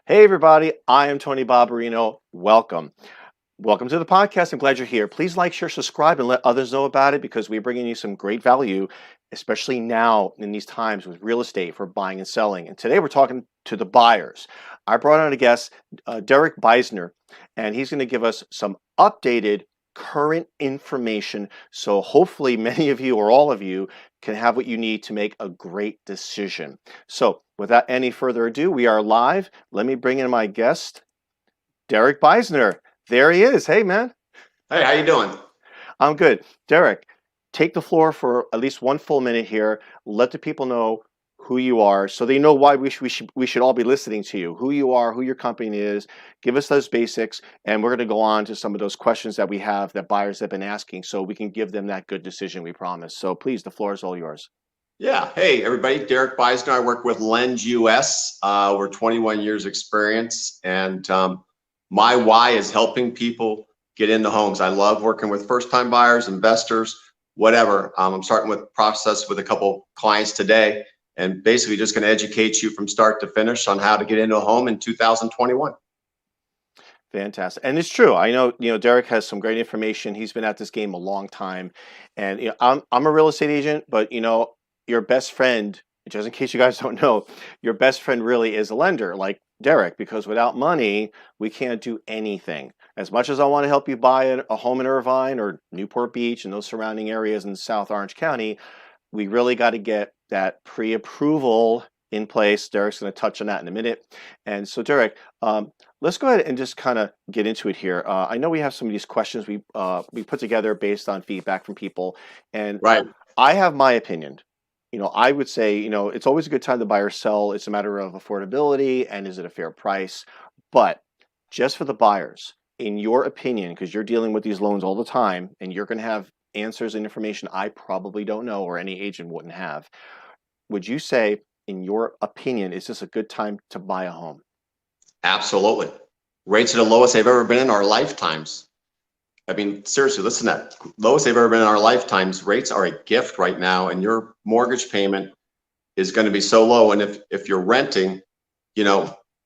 Hey everybody, I am Tony Babarino. Welcome. Welcome to the podcast. I'm glad you're here. Please like, share, subscribe, and let others know about it because we're bringing you some great value, especially now in these times with real estate for buying and selling. And today we're talking to the buyers. I brought on a guest, Derek Beisner, and he's going to give us some updated current information. So hopefully many of you or all of you can have what you need to make a great decision. So without any further ado, we are live. Let me bring in my guest, Derek Beisner. There he is. Hey, man. Hey, how you doing? I'm good. Derek, take the floor for at least one full minute here. Let the people know who you are so they know why we should all be listening to you, who you are, who your company is. Give us those basics, and we're going to go on to some of those questions that we have that buyers have been asking so we can give them that good decision we promise. So please, the floor is all yours. Yeah. Hey, everybody. Derek Beisner. I work with LendUS. We're 21 years experience, and my why is helping people get into homes. I love working with first-time buyers, investors, whatever. I'm starting with process with a couple clients today, and basically just going to educate you from start to finish on how to get into a home in 2021. Fantastic. And it's true. I know, Derek has some great information. He's been at this game a long time. And I'm a real estate agent, but your best friend, just in case you guys don't know, your best friend really is a lender like Derek, because without money, we can't do anything. As much as I want to help you buy a home in Irvine or Newport Beach and those surrounding areas in South Orange County, we really got to get that pre-approval in place. Derek's going to touch on that in a minute. And so, Derek, let's go ahead and just kind of get into it here. I know we have some of these questions we put together based on feedback from people, and Right. I have my opinion. I would say, it's always a good time to buy or sell. It's a matter of affordability and is it a fair price? But just for the buyers, in your opinion, because you're dealing with these loans all the time and you're going to have answers and information I probably don't know or any agent wouldn't have, would you say, in your opinion, is this a good time to buy a home? Absolutely. Rates are the lowest they've ever been in our lifetimes. I mean, seriously, listen to that. Lowest they've ever been in our lifetimes. Rates are a gift right now, and your mortgage payment is going to be so low. And if you're renting,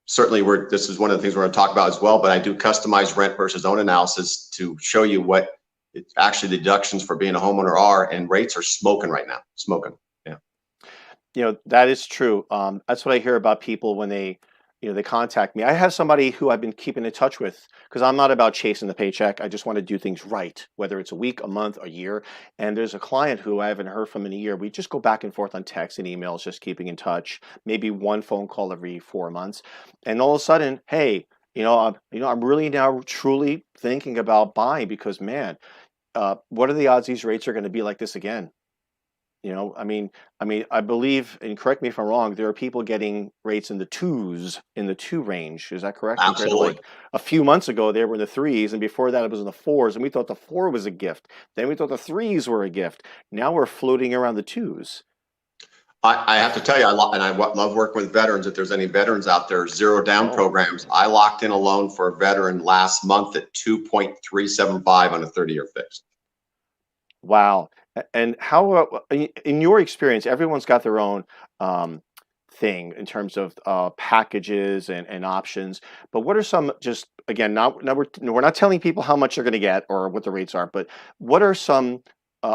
certainly this is one of the things we're going to talk about as well. But I do customized rent versus own analysis to show you what actually the deductions for being a homeowner are, and rates are smoking right now. Smoking. Yeah. That is true. That's what I hear about people when they contact me. I have somebody who I've been keeping in touch with because I'm not about chasing the paycheck. I just want to do things right, whether it's a week, a month, a year. And there's a client who I haven't heard from in a year. We just go back and forth on text and emails, just keeping in touch. Maybe one phone call every 4 months, and all of a sudden, hey, I'm really now truly thinking about buying because man, what are the odds these rates are going to be like this again? I believe, and correct me if I'm wrong, there are people getting rates in the twos, in the two range. Is that correct? Compared to Absolutely. like a few months ago, they were in the threes, and before that, it was in the fours, and we thought the four was a gift. Then we thought the threes were a gift. Now we're floating around the twos. I have to tell you, I love working with veterans. If there's any veterans out there, zero down Oh, programs. I locked in a loan for a veteran last month at 2.375 on a 30-year fixed. wow. And how, in your experience, everyone's got their own thing in terms of packages and options. But what are some, just again, now we're not telling people how much they're going to get or what the rates are, but what are some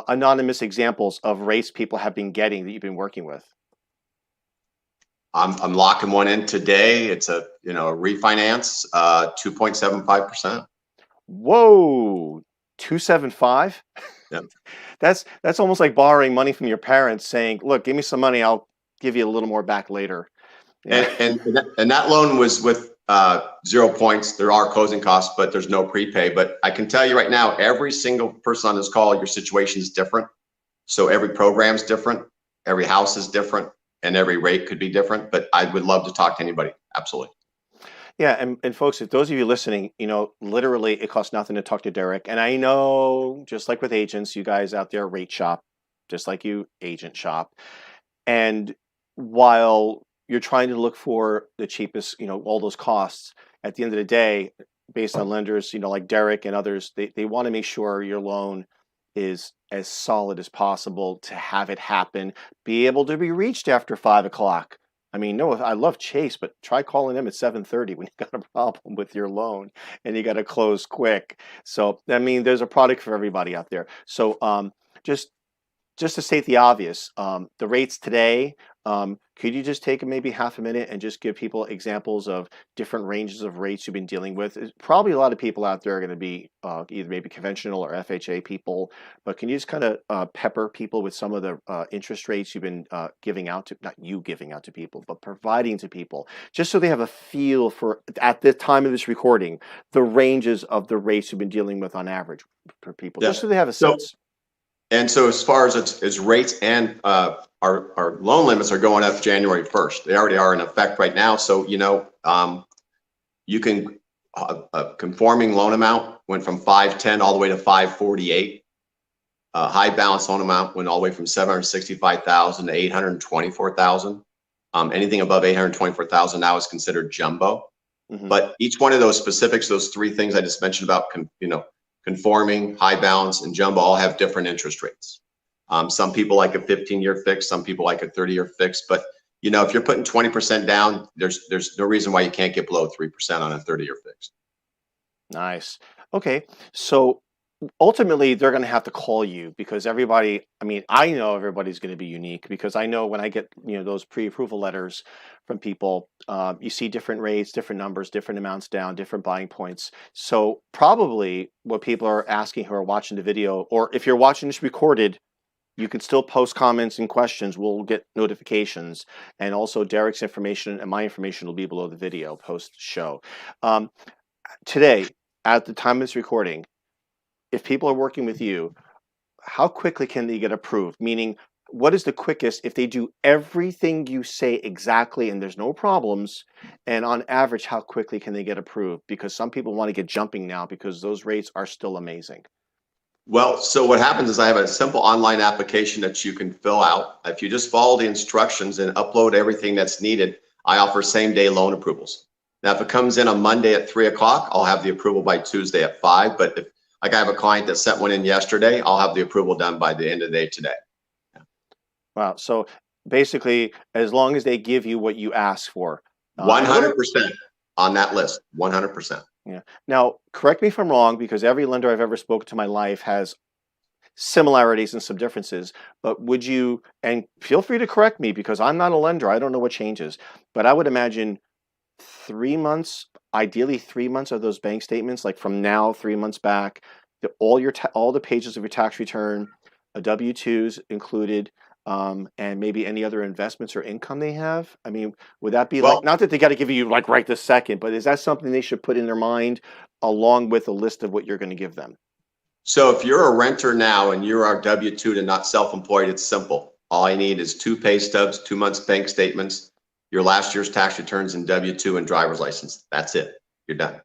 anonymous examples of rates people have been getting that you've been working with? I'm locking one in today. It's a refinance, 2.75%. Whoa, 275? Yeah. That's almost like borrowing money from your parents saying, look, give me some money, I'll give you a little more back later. Yeah. And that loan was with 0 points. There are closing costs, but there's no prepay. But I can tell you right now, every single person on this call, your situation is different. So every program is different, every house is different, and every rate could be different. But I would love to talk to anybody. Absolutely. Yeah, and folks, if those of you listening, literally it costs nothing to talk to Derek. And I know, just like with agents, you guys out there rate shop, just like you agent shop. And while you're trying to look for the cheapest, all those costs, at the end of the day, based on lenders, like Derek and others, they want to make sure your loan is as solid as possible to have it happen, be able to be reached after 5 o'clock. I mean, no, I love Chase, but try calling them at 7:30 when you got a problem with your loan and you got to close quick. So, I mean, there's a product for everybody out there. So, just just to state the obvious, the rates today, could you just take maybe half a minute and just give people examples of different ranges of rates you've been dealing with? Probably a lot of people out there are going to be either maybe conventional or FHA people, but can you just kind of pepper people with some of the interest rates you've been giving out to, not you giving out to people, but providing to people, just so they have a feel for, at the time of this recording, the ranges of the rates you've been dealing with on average for people, Yeah. just so they have a So, sense. and so as far as its rates and our loan limits are going up January 1st. They already are in effect right now. So, you can, conforming loan amount went from 510 all the way to 548. High balance loan amount went all the way from 765,000 to 824,000. Anything above 824,000 now is considered jumbo. Mhm. But each one of those specifics, those three things I just mentioned about, conforming, high balance, and jumbo all have different interest rates. Some people like a 15-year fix, some people like a 30-year fix. But if you're putting 20% down, there's no reason why you can't get below 3% on a 30-year fix. Nice. Okay. So ultimately, they're going to have to call you because everybody, I mean, I know everybody's going to be unique because I know when I get, those pre-approval letters from people, you see different rates, different numbers, different amounts down, different buying points. So probably what people are asking who are watching the video, or if you're watching this recorded, you can still post comments and questions. We'll get notifications. And also Derek's information and my information will be below the video post show. Um, Today, at the time of this recording, if people are working with you, how quickly can they get approved? Meaning, what is the quickest if they do everything you say exactly and there's no problems? And on average, how quickly can they get approved? Because some people want to get jumping now because those rates are still amazing. Well, so what happens is I have a simple online application that you can fill out. If you just follow the instructions and upload everything that's needed, I offer same-day loan approvals. Now, if it comes in on Monday at 3 o'clock, I'll have the approval by Tuesday at 5. But if, like, I have a client that sent one in yesterday, I'll have the approval done by the end of the day today. Wow. So basically, as long as they give you what you ask for. And what 100% on that list, 100%. Yeah. Now, correct me if I'm wrong, because every lender I've ever spoken to in my life has similarities and some differences. But would you, and feel free to correct me because I'm not a lender, I don't know what changes, but I would imagine 3 months, ideally 3 months of those bank statements, like from now, 3 months back, all the pages of your tax return, a W-2s included, and maybe any other investments or income they have. I mean, would that be like, Well, not that they got to give you like right this second, but is that something they should put in their mind along with a list of what you're going to give them? so if you're a renter now and you're our W-2 and not self-employed, it's simple. All I need is 2 pay stubs, 2 months bank statements, your last year's tax returns, and W-2 and driver's license. That's it. You're done.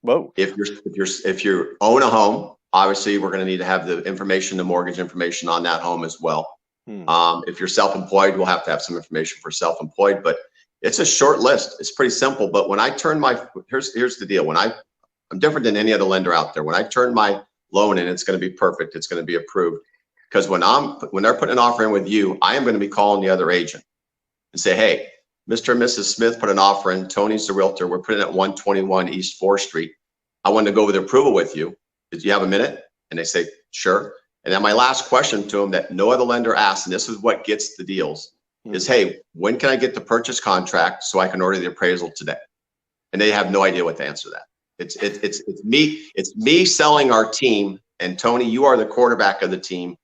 Whoa. If you own a home, obviously we're going to need to have the information, the mortgage information on that home as well. Hmm. If you're self-employed, we'll have to have some information for self-employed, but it's a short list. It's pretty simple. But when I turn here's the deal. I'm different than any other lender out there. When I turn my loan in, it's going to be perfect. It's going to be approved. Because when they're putting an offer in with you, I am going to be calling the other agent and say, hey, Mr. and Mrs. Smith put an offer in. Tony's the realtor. We're putting it at 121 East 4th Street. I wanted to go over the approval with you. Did you have a minute? And they say, sure. And then my last question to them that no other lender asks, and this is what gets the deals, is, hey, when can I get the purchase contract so I can order the appraisal today? And they have no idea what to answer that. It's me selling our team. And Tony, you are the quarterback of the team.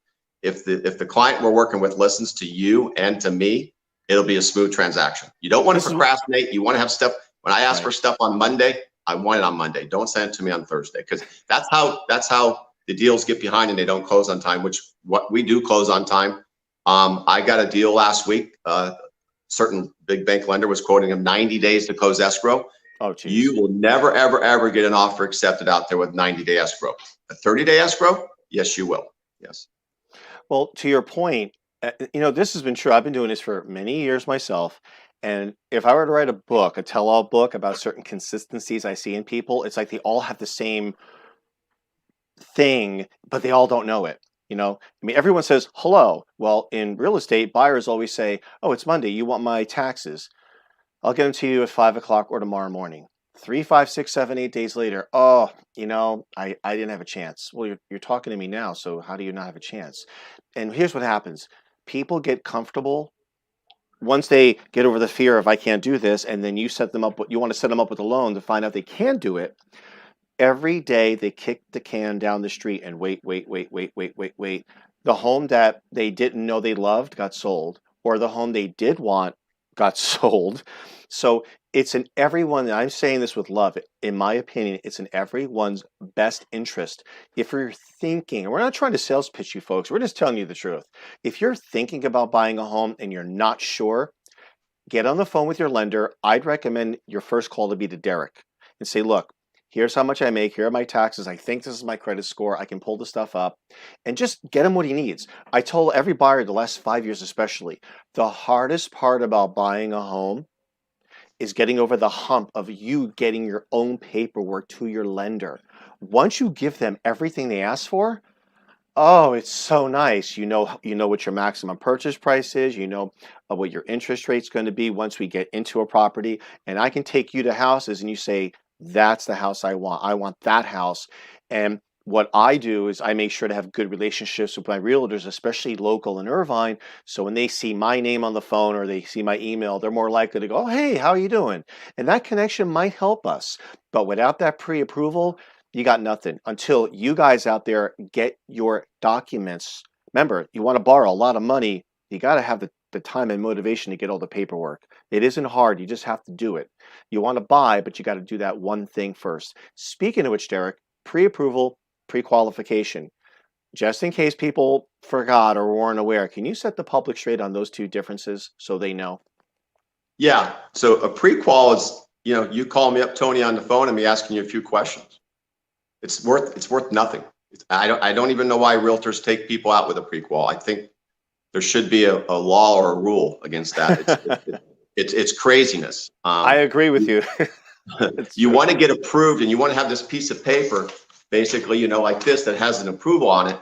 If the client we're working with listens to you and to me, it'll be a smooth transaction. You don't want to procrastinate. You want to have stuff. When I ask for stuff on Monday, I want it on Monday. Don't send it to me on Thursday, because that's how the deals get behind and they don't close on time, which what we do close on time. I got a deal last week. Certain big bank lender was quoting him 90 days to close escrow. Oh, geez. You will never, ever, ever get an offer accepted out there with 90-day escrow. A 30-day escrow? Yes, you will. Yes. Well, to your point, this has been true. I've been doing this for many years myself. And if I were to write a book, a tell-all book about certain consistencies I see in people, it's like they all have the same thing, but they all don't know it. I mean, everyone says hello. Well, in real estate, buyers always say, "Oh, it's Monday. You want my taxes? I'll get them to you at 5 o'clock or tomorrow morning." 3, 5, 6, 7, 8 days later, oh, I didn't have a chance. Well, you're talking to me now, so how do you not have a chance? And here's what happens: people get comfortable once they get over the fear of I can't do this, and then you set them up. You want to set them up with a loan to find out they can do it. Every day they kick the can down the street and wait, wait, wait, wait, wait, wait, wait. The home that they didn't know they loved got sold, or the home they did want got sold. So it's in everyone, and I'm saying this with love, in my opinion, it's in everyone's best interest. If you're thinking, and we're not trying to sales pitch you folks, we're just telling you the truth. If you're thinking about buying a home and you're not sure, get on the phone with your lender. I'd recommend your first call to be to Derek and say, look, here's how much I make. Here are my taxes. I think this is my credit score. I can pull the stuff up, and just get him what he needs. I told every buyer the last 5 years, especially, the hardest part about buying a home is getting over the hump of you getting your own paperwork to your lender. Once you give them everything they ask for, oh, it's so nice. You know what your maximum purchase price is. You know what your interest rate's going to be once we get into a property. And I can take you to houses and you say, that's the house I want. I want that house. And what I do is I make sure to have good relationships with my realtors, especially local in Irvine. So when they see my name on the phone or they see my email, they're more likely to go, oh, hey, how are you doing? And that connection might help us. But without that pre-approval, you got nothing until you guys out there get your documents. Remember, you want to borrow a lot of money. You got to have the time and motivation to get all the paperwork. It isn't hard. You just have to do it. You want to buy, but you got to do that one thing first. Speaking of which, Derek, pre-approval, pre-qualification. Just in case people forgot or weren't aware, can you set the public straight on those two differences so they know? Yeah. So a pre-qual is, you call me up, Tony, on the phone and me asking you a few questions. It's worth nothing. I don't even know why realtors take people out with a pre-qual. I think there should be a law or a rule against that. It's craziness. I agree with you. You want to get approved and you want to have this piece of paper, basically, like this, that has an approval on it.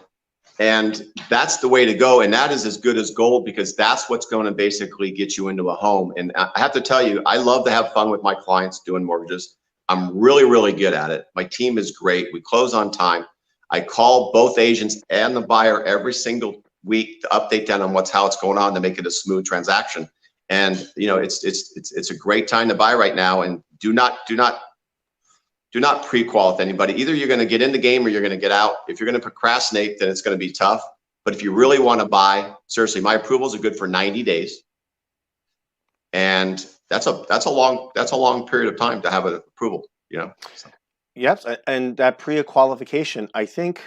And that's the way to go. And that is as good as gold, because that's what's going to basically get you into a home. And I have to tell you, I love to have fun with my clients doing mortgages. I'm really, really good at it. My team is great. We close on time. I call both agents and the buyer every single week to update them on how it's going on to make it a smooth transaction. And it's a great time to buy right now. And do not pre-qual with anybody. Either you're going to get in the game or you're going to get out. If you're going to procrastinate, then it's going to be tough. But if you really want to buy, seriously, my approvals are good for 90 days. And that's a long period of time to have an approval, So. Yep, and that pre-qualification, I think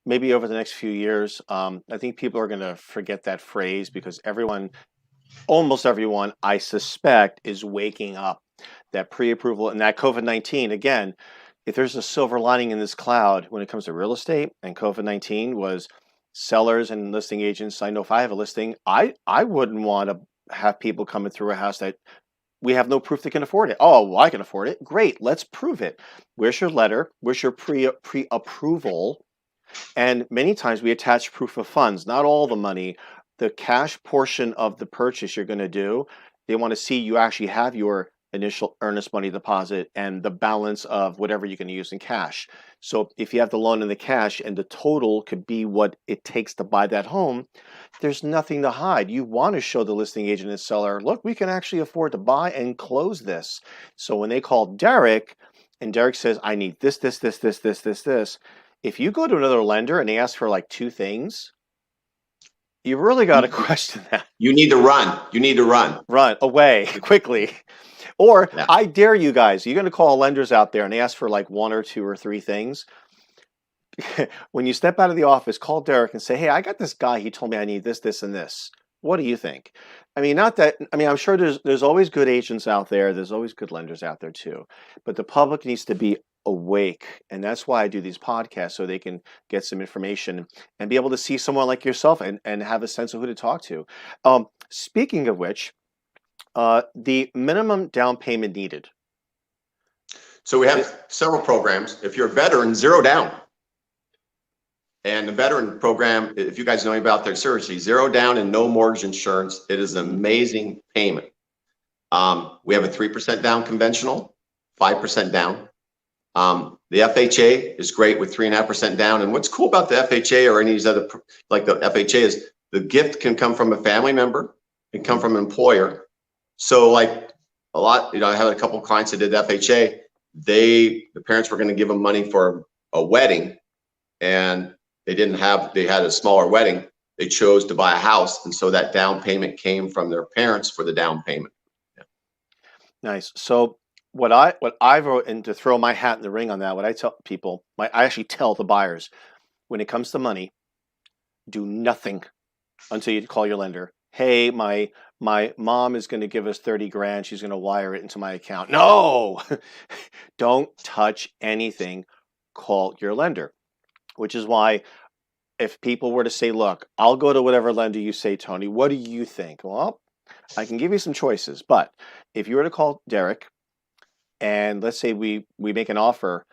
maybe over the next few years, I think people are going to forget that phrase because almost everyone, I suspect, is waking up. That pre-approval and that COVID-19, again, if there's a silver lining in this cloud when it comes to real estate, and COVID-19 was sellers and listing agents. I know if I have a listing, I wouldn't want to have people coming through a house that we have no proof they can afford it. Oh, well, I can afford it. Great, let's prove it. Where's your letter? Where's your pre-approval? And many times we attach proof of funds, not all the money, the cash portion of the purchase you're going to do. They want to see you actually have your initial earnest money deposit and the balance of whatever you're going to use in cash. So if you have the loan and the cash and the total could be what it takes to buy that home, there's nothing to hide. You want to show the listing agent and seller, look, we can actually afford to buy and close this. So when they call Derek and Derek says, I need this, this, this, this, this, this, this. If you go to another lender and they ask for like two things, you really got to question that. You need to run. You need to run. Run away quickly. Or Yeah. I dare you guys, you're going to call lenders out there and they ask for like one or two or three things. When you step out of the office, call Derek and say, hey, I got this guy. He told me I need this, this, and this. What do you think? I'm sure there's always good agents out there. There's always good lenders out there too. But the public needs to be awake. And that's why I do these podcasts, so they can get some information and be able to see someone like yourself and have a sense of who to talk to. Speaking of which, the minimum down payment needed. So we have several programs. If you're a veteran, zero down. And the veteran program, if you guys know about their, seriously, 0 down and no mortgage insurance, it is an amazing payment. We have a 3% down conventional, 5% down. The FHA is great with 3.5% down. And what's cool about the FHA or any of these other, like the FHA, is the gift can come from a family member, it can come from an employer. So like a lot, I had a couple of clients that did FHA. The parents were going to give them money for a wedding, and they had a smaller wedding. They chose to buy a house, and so that down payment came from their parents for the down payment. Yeah. Nice. So what I wrote, and to throw my hat in the ring on that, what I tell people, I actually tell the buyers, when it comes to money, do nothing until you call your lender. Hey, my mom is going to give us 30 grand. She's going to wire it into my account. No, don't touch anything. Call your lender, which is why if people were to say, look, I'll go to whatever lender you say, Tony, what do you think? Well, I can give you some choices, but if you were to call Derek and let's say we make an offer,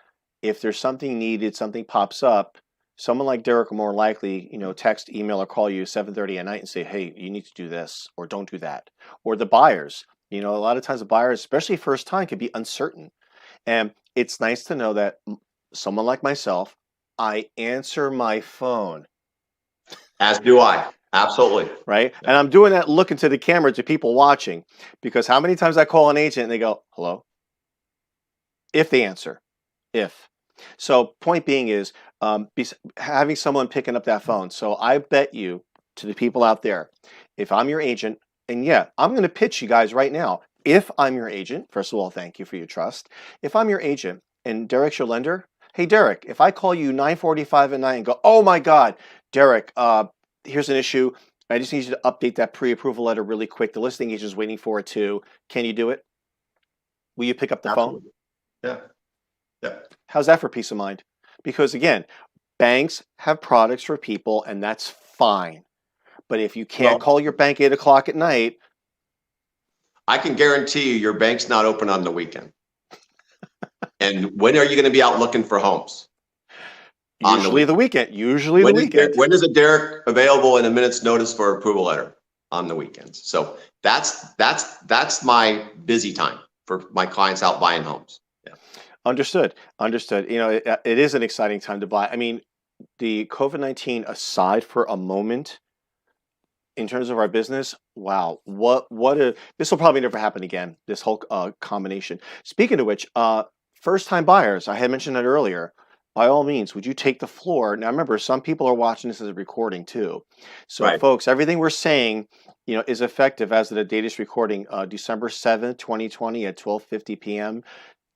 if there's something needed, something pops up, someone like Derek will more likely, text, email, or call you 7:30 at night and say, hey, you need to do this or don't do that. Or the buyers, a lot of times the buyers, especially first time, can be uncertain. And it's nice to know that someone like myself, I answer my phone. As do I. Absolutely. Right. And I'm doing that looking to the camera to people watching, because how many times I call an agent and they go, hello? If they answer, if. So point being is having someone picking up that phone. So I bet you, to the people out there, if I'm your agent, and yeah, I'm going to pitch you guys right now. If I'm your agent, first of all, thank you for your trust. If I'm your agent and Derek's your lender, hey, Derek, if I call you 9:45 at night and go, oh my God, Derek, here's an issue. I just need you to update that pre-approval letter really quick. The listing agent is waiting for it too. Can you do it? Will you pick up the phone? Yeah. Yeah. How's that for peace of mind? Because again, banks have products for people, and that's fine. But if you can't call your bank 8 o'clock at night, I can guarantee you your bank's not open on the weekend. And when are you going to be out looking for homes? Usually the weekend. Usually the weekend. When is a Derek available in a minute's notice for approval letter? On the weekends. So that's my busy time for my clients out buying homes. Yeah. Understood. It is an exciting time to buy. I mean, the COVID-19 aside for a moment, in terms of our business, wow, this will probably never happen again, this whole combination. Speaking of which, first-time buyers, I had mentioned it earlier, by all means, would you take the floor? Now, remember, some people are watching this as a recording too. So, right, folks, everything we're saying, is effective as of the date is recording, December 7th, 2020 at 12:50 p.m.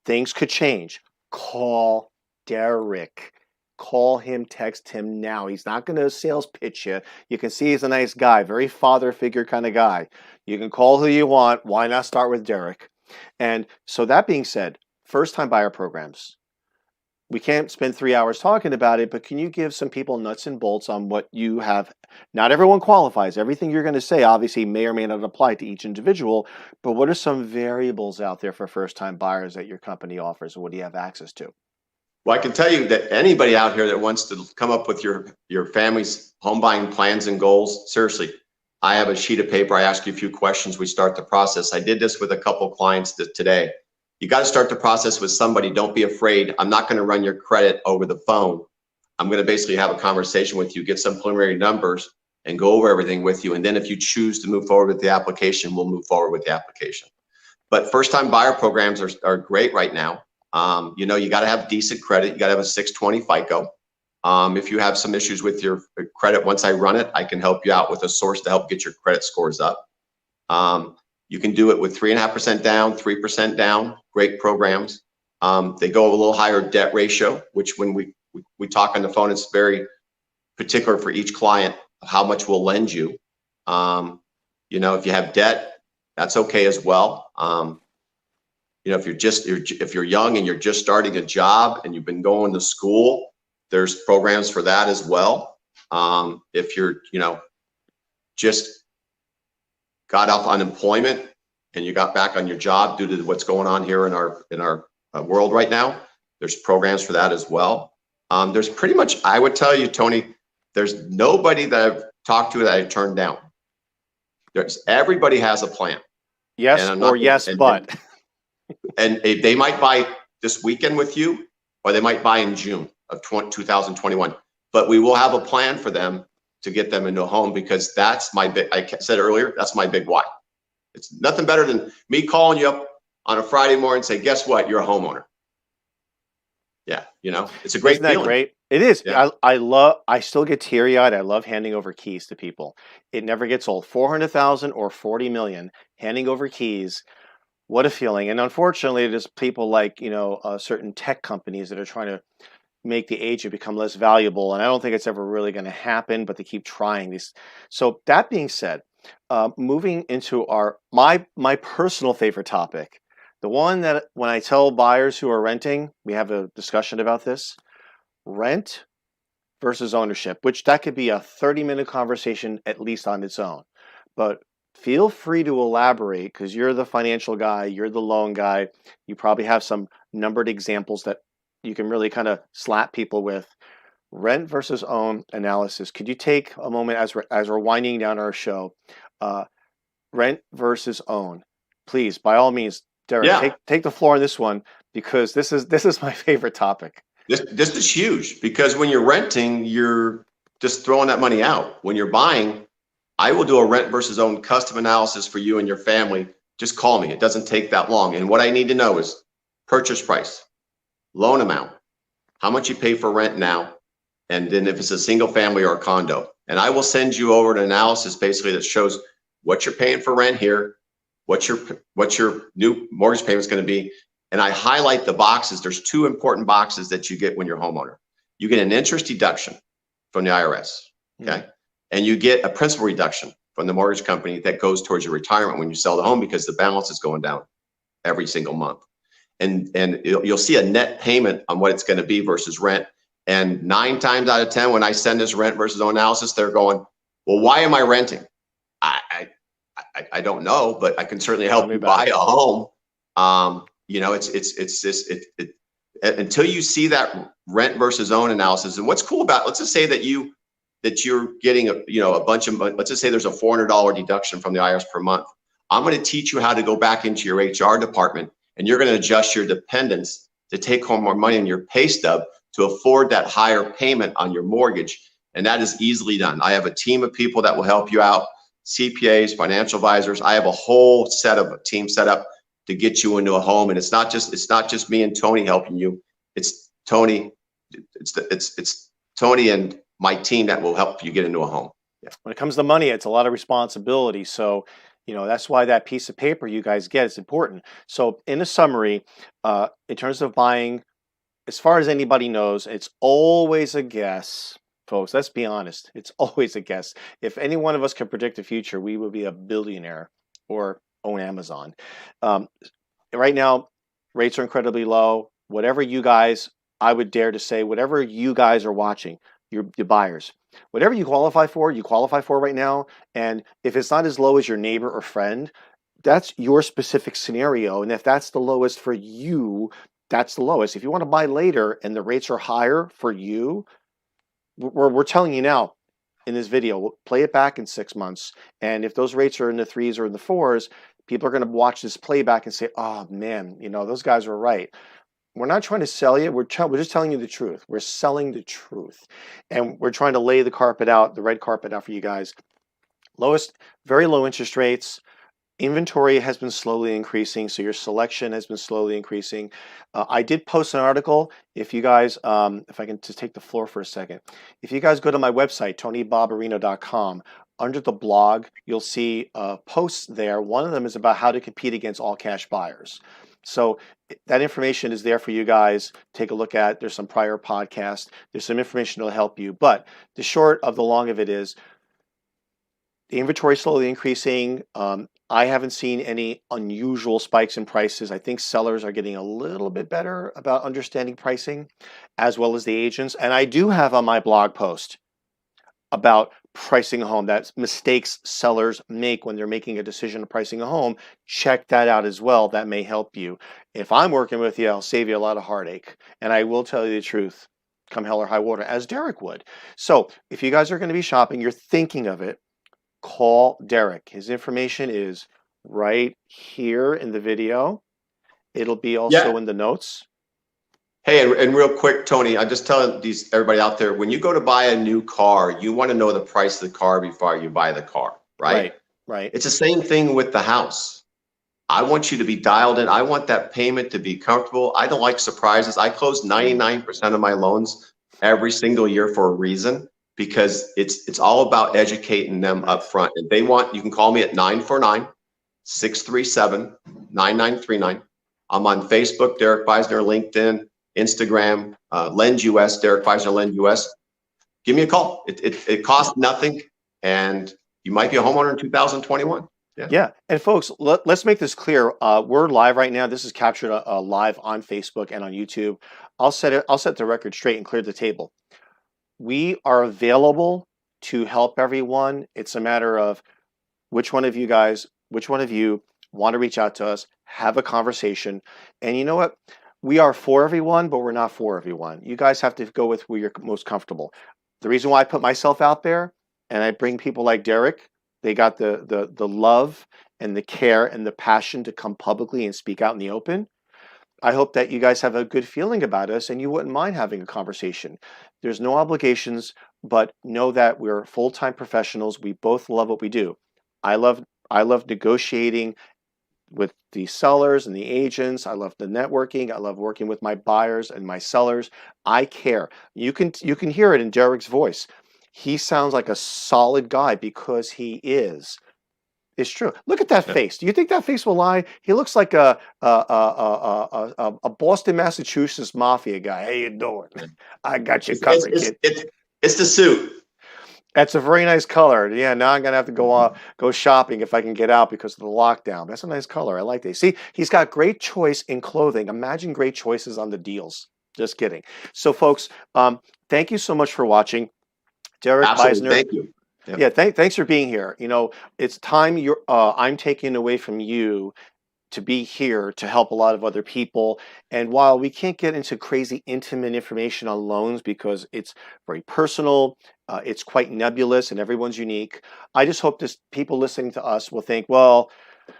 Things could change. Call Derek. Call him, text him now. He's not going to sales pitch you. You can see he's a nice guy, very father figure kind of guy. You can call who you want. Why not start with Derek? And so that being said, first-time buyer programs. We can't spend 3 hours talking about it, but can you give some people nuts and bolts on what you have? Not everyone qualifies. Everything you're going to say obviously may or may not apply to each individual, but what are some variables out there for first-time buyers that your company offers, and what do you have access to? Well, I can tell you that anybody out here that wants to come up with your family's home buying plans and goals, seriously, I have a sheet of paper. I ask you a few questions. We start the process. I did this with a couple of clients today. You got to start the process with somebody. Don't be afraid. I'm not going to run your credit over the phone. I'm going to basically have a conversation with you, get some preliminary numbers, and go over everything with you. And then if you choose to move forward with the application, we'll move forward with the application. But first-time buyer programs are great right now. You got to have decent credit. You got to have a 620 FICO. If you have some issues with your credit, once I run it, I can help you out with a source to help get your credit scores up. You can do it with 3.5% down, 3% down, great programs. They go a little higher debt ratio, which when we talk on the phone, it's very particular for each client, how much we'll lend you. If you have debt, that's okay as well. If you're young and you're just starting a job and you've been going to school, there's programs for that as well. If you're, just got off unemployment and you got back on your job due to what's going on here in our world right now, there's programs for that as well. There's pretty much, I would tell you, Tony, there's nobody that I've talked to that I turned down. Everybody has a plan. And Yes I'm or not gonna, yes, but. and they might buy this weekend with you, or they might buy in June of 2021. But we will have a plan for them to get them into a home, because that's my big, I said earlier, that's my big why. It's nothing better than me calling you up on a Friday morning and say, guess what? You're a homeowner. Yeah, it's a great Isn't that feeling. great? It is. Yeah. I still get teary-eyed. I love handing over keys to people. It never gets old. 400,000 or 40 million, handing over keys. What a feeling. And unfortunately, there's people like, certain tech companies that are trying to make the agent become less valuable. And I don't think it's ever really going to happen, but they keep trying these. So that being said, moving into my personal favorite topic, the one that when I tell buyers who are renting, we have a discussion about this, rent versus ownership, which that could be a 30-minute conversation at least on its own. But feel free to elaborate, because you're the financial guy, you're the loan guy. You probably have some numbered examples that you can really kind of slap people with. Rent versus own analysis. Could you take a moment as we're winding down our show? Rent versus own. Please, by all means, Derek, Yeah. take the floor on this one, because this is my favorite topic. This is huge, because when you're renting, you're just throwing that money out. When you're buying, I will do a rent versus own custom analysis for you and your family. Just call me. It doesn't take that long. And what I need to know is purchase price, loan amount, how much you pay for rent now, and then if it's a single family or a condo. And I will send you over an analysis basically that shows what you're paying for rent here, what your new mortgage payment is going to be. And I highlight the boxes. There's two important boxes that you get when you're a homeowner. You get an interest deduction from the IRS, okay? And you get a principal reduction from the mortgage company that goes towards your retirement when you sell the home, because the balance is going down every single month. And you'll see a net payment on what it's going to be versus rent. And 9 times out of 10, when I send this rent versus own analysis, they're going, well, why am I renting? I don't know, but I can certainly help you buy a home. Until you see that rent versus own analysis. And what's cool about, let's just say that you're getting a bunch of, let's just say there's a $400 deduction from the IRS per month. I'm going to teach you how to go back into your HR department, and you're going to adjust your dependents to take home more money in your pay stub to afford that higher payment on your mortgage. And that is easily done. I have a team of people that will help you out, CPAs, financial advisors. I have a whole team set up to get you into a home. And it's not just me and Tony helping you. It's Tony and my team that will help you get into a home. Yeah. When it comes to money, it's a lot of responsibility. So, that's why that piece of paper you guys get is important. So in a summary, in terms of buying, as far as anybody knows, it's always a guess. Folks, let's be honest. It's always a guess. If any one of us could predict the future, we would be a billionaire or own Amazon. Right now, rates are incredibly low. Whatever you guys, I would dare to say, whatever you guys are watching, your buyers, whatever you qualify for right now. And if it's not as low as your neighbor or friend, that's your specific scenario. And if that's the lowest for you, that's the lowest. If you want to buy later and the rates are higher for you, we're telling you now in this video, we'll play it back in 6 months. And if those rates are in the 3s or in the 4s, people are going to watch this playback and say, oh man, those guys were right. We're not trying to sell you. We're just telling you the truth. We're selling the truth. And we're trying to lay the red carpet out for you guys. Very low interest rates. Inventory has been slowly increasing, so your selection has been slowly increasing. I did post an article. If you guys, if I can just take the floor for a second. If you guys go to my website, tonybabarino.com, under the blog, you'll see posts there. One of them is about how to compete against all cash buyers. So that information is there for you guys. Take a look at. There's some prior podcasts. There's some information that'll help you. But the short of the long of it is, the inventory is slowly increasing. I haven't seen any unusual spikes in prices. I think sellers are getting a little bit better about understanding pricing, as well as the agents. And I do have on my blog post about pricing a home, that's mistakes sellers make when they're making a decision of pricing a home. Check that out as well. That may help you. If I'm working with you, I'll save you a lot of heartache. And I will tell you the truth. come hell or high water, as Derek would. So if you guys are going to be shopping, you're thinking of it, call Derek. His information is right here in the video. It'll be Yeah. also in the notes. Hey, and real quick, Tony, I just tell everybody out there, when you go to buy a new car, you want to know the price of the car before you buy the car, right? Right, right. It's the same thing with the house. I want you to be dialed in. I want that payment to be comfortable. I don't like surprises. I close 99% of my loans every single year for a reason, because it's all about educating them up front. If they want, you can call me at 949-637-9939. I'm on Facebook, Derek Beisner, LinkedIn, Instagram, LendUS, Derek Beisner, LendUS. Give me a call. It costs nothing, and you might be a homeowner in 2021. Yeah. And folks, let's make this clear. We're live right now. This is captured live on Facebook and on YouTube. I'll set the record straight and clear the table. We are available to help everyone. It's a matter of which one of you want to reach out to us, have a conversation. And you know what? We are for everyone, but we're not for everyone. You guys have to go with where you're most comfortable. The reason why I put myself out there and I bring people like Derek, they got the love and the care and the passion to come publicly and speak out in the open. I hope that you guys have a good feeling about us and you wouldn't mind having a conversation. There's no obligations, but know that we're full-time professionals. We both love what we do. I love negotiating with the sellers and the agents. I love the networking. I love working with my buyers and my sellers. I care. You can hear it in Derek's voice. He sounds like a solid guy because he is. It's true. Look at that face. Do you think that face will lie? He looks like a Boston, Massachusetts mafia guy. How you doing? I got you covered, kid. It's the suit. That's a very nice color. Yeah, now I'm gonna have to go shopping if I can get out because of the lockdown. That's a nice color. I like that. See, he's got great choice in clothing. Imagine great choices on the deals. Just kidding. So, folks, thank you so much for watching. Derek Absolutely. Beisner. Thank you. Yep. Yeah, thanks for being here. You know, it's time I'm taking away from you to be here to help a lot of other people. And while we can't get into crazy intimate information on loans because it's very personal, it's quite nebulous and everyone's unique, I just hope people listening to us will think, well,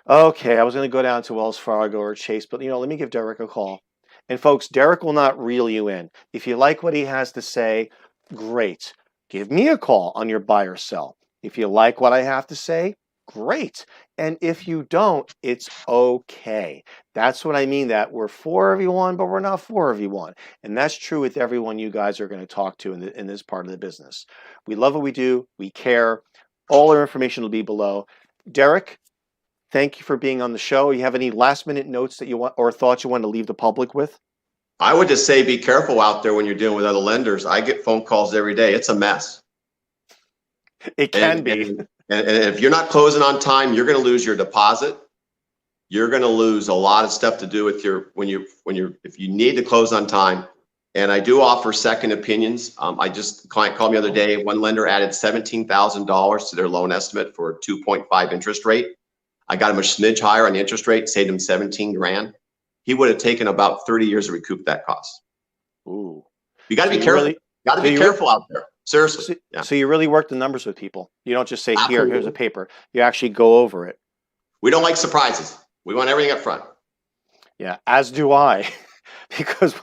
okay, I was going to go down to Wells Fargo or Chase, but let me give Derek a call. And folks, Derek will not reel you in. If you like what he has to say, great. Give me a call on your buy or sell. If you like what I have to say, great. And if you don't, it's okay. That's what I mean, that we're for everyone, but we're not for everyone. And that's true with everyone you guys are going to talk to in this part of the business. We love what we do. We care. All our information will be below. Derek, thank you for being on the show. You have any last minute notes that you want or thoughts you want to leave the public with? I would just say be careful out there when you're dealing with other lenders. I get phone calls every day. It's a mess. It can be. And if you're not closing on time, you're going to lose your deposit. You're going to lose a lot of stuff to do with if you need to close on time. And I do offer second opinions. A client called me the other day. One lender added $17,000 to their loan estimate for a 2.5 interest rate. I got him a smidge higher on the interest rate, saved him 17 grand. He would have taken about 30 years to recoup that cost. Ooh. You got to be careful. Got to be careful out there. Seriously. So you really work the numbers with people. You don't just say, here's a paper. You actually go over it. We don't like surprises. We want everything up front. Yeah, as do I. Because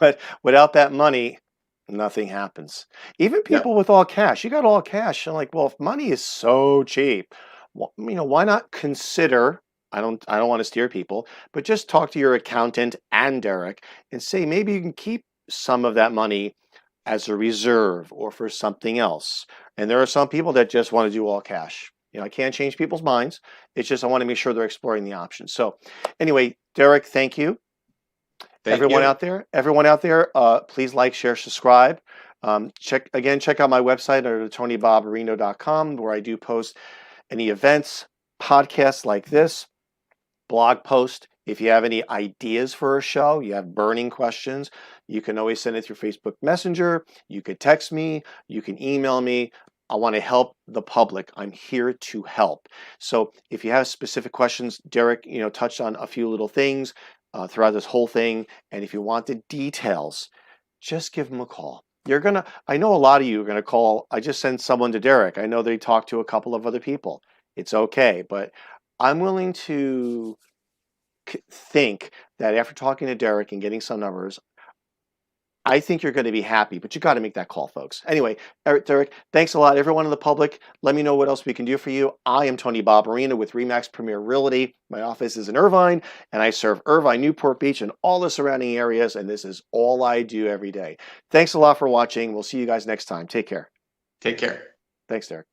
without that money, nothing happens. Even people with all cash. You got all cash. I'm like, well, if money is so cheap, why not consider, I don't want to steer people, but just talk to your accountant and Derek and say maybe you can keep some of that money as a reserve or for something else. And there are some people that just want to do all cash. I can't change people's minds. It's just I want to make sure they're exploring the options. So anyway, Derek, thank you. Everyone out there, please like, share, subscribe. Check out my website at tonybabarino.com, where I do post any events, podcasts like this, blog post. If you have any ideas for a show, you have burning questions, you can always send it through Facebook Messenger. You could text me. You can email me. I want to help the public. I'm here to help. So if you have specific questions, Derek, touched on a few little things throughout this whole thing. And if you want the details, just give him a call. I know a lot of you are gonna call. I just sent someone to Derek. I know they talked to a couple of other people. It's okay, but I'm willing to think that after talking to Derek and getting some numbers, I think you're going to be happy, but you got to make that call, folks. Anyway, Derek, thanks a lot. Everyone in the public, let me know what else we can do for you. I am Tony Babarino with RE/MAX Premier Realty. My office is in Irvine, and I serve Irvine, Newport Beach, and all the surrounding areas, and this is all I do every day. Thanks a lot for watching. We'll see you guys next time. Take care. Take care. Thanks, Derek.